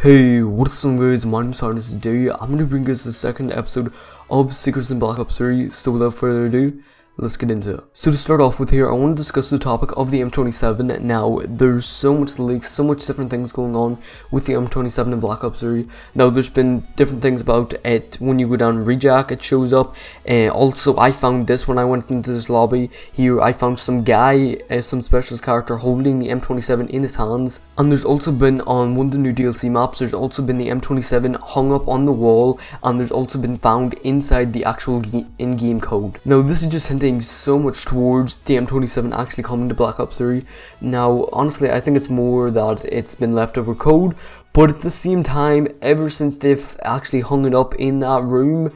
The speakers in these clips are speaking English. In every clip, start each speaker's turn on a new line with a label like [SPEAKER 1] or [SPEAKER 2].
[SPEAKER 1] Hey, what's up guys, my name is Harness. Today I'm going to bring us the second episode of Secrets in Black Ops 3, so without further ado, let's get into it. So to start off with here, I want to discuss the topic of the M27. Now, there's so much leaks, so much different things going on with the M27 in Black Ops 3. Now, there's been different things about it. When you go down Rejack, it shows up. Also, I found this when I went into this lobby here. I found some guy, some specialist character holding the M27 in his hands. And there's also been, on one of the new DLC maps, there's also been the M27 hung up on the wall. And there's also been found inside the actual in-game code. Now, this is just hinting so much towards the M27 actually coming to Black Ops 3. Now, honestly, I think it's more that it's been leftover code, but at the same time, ever since they've actually hung it up in that room,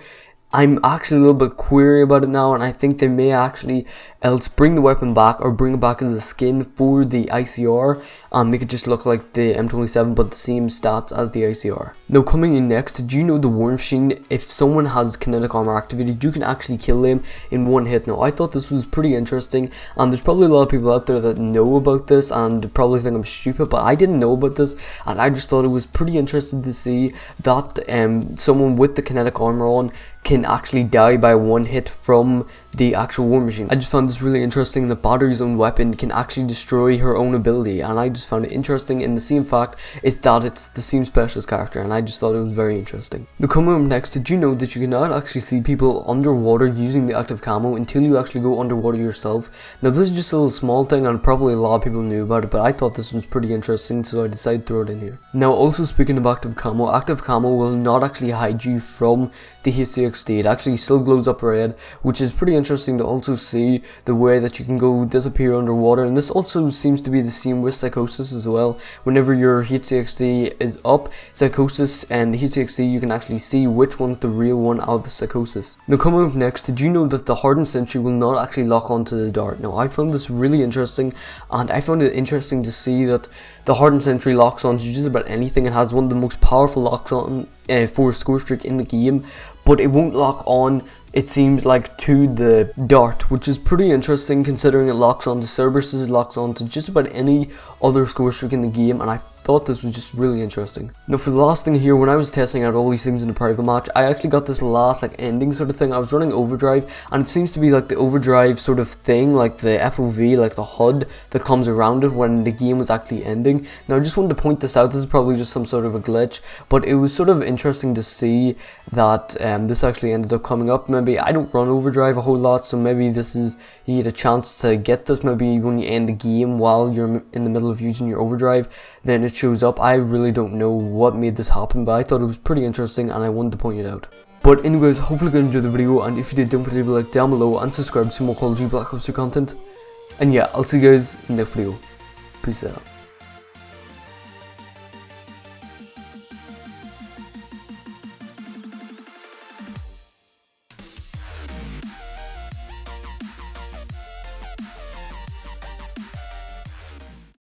[SPEAKER 1] I'm actually a little bit query about it now, and I think they may actually else bring the weapon back or bring it back as a skin for the ICR and make it just look like the M27 but the same stats as the ICR. Now, coming in next, did you know the War Machine, if someone has kinetic armor activated, you can actually kill them in one hit? Now, I thought this was pretty interesting, and there's probably a lot of people out there that know about this and probably think I'm stupid, but I didn't know about this, and I just thought it was pretty interesting to see that someone with the kinetic armor on can actually die by one hit from the actual War Machine. I just found this really interesting. The Battery's own weapon can actually destroy her own ability, and I just found it interesting. And the same fact is that it's the same specialist character, and I just thought it was very interesting. Now, coming up next, did you know that you cannot actually see people underwater using the active camo until you actually go underwater yourself? Now, this is just a little small thing, and probably a lot of people knew about it, but I thought this was pretty interesting, so I decided to throw it in here. Now, also speaking of active camo will not actually hide you from the HCXD. It actually still glows up red, which is pretty interesting to also see the way that you can go disappear underwater. And this also seems to be the same with Psychosis as well. Whenever your HCXD is up, Psychosis and the HCXD, you can actually see which one's the real one out of the Psychosis. Now, coming up next, did you know that the Hardened Sentry will not actually lock onto the Dart? Now, I found this really interesting, and I found it interesting to see that the Hardened Sentry locks onto just about anything. It has one of the most powerful locks on for a score streak in the game, but it won't lock on, it seems like, to the Dart, which is pretty interesting considering it locks onto Cerberus, it locks onto just about any other score streak in the game, and I thought this was just really interesting. Now, for the last thing here, when I was testing out all these things in a private match, I actually got this last ending sort of thing. I was running Overdrive, and it seems to be like the Overdrive sort of thing, like the FOV, like the HUD that comes around it when the game was actually ending. Now, I just wanted to point this out. This is probably just some sort of a glitch, but it was sort of interesting to see that this actually ended up coming up. Maybe I don't run Overdrive a whole lot, so maybe this is, you get a chance to get this maybe when you end the game while you're in the middle of using your Overdrive, then it shows up. I really don't know what made this happen, but I thought it was pretty interesting and I wanted to point it out. But anyways, hopefully you enjoyed the video, and if you did, don't forget to leave a like down below and subscribe to more Call of Duty Black Ops 2 content. And yeah, I'll see you guys in the next video. Peace out.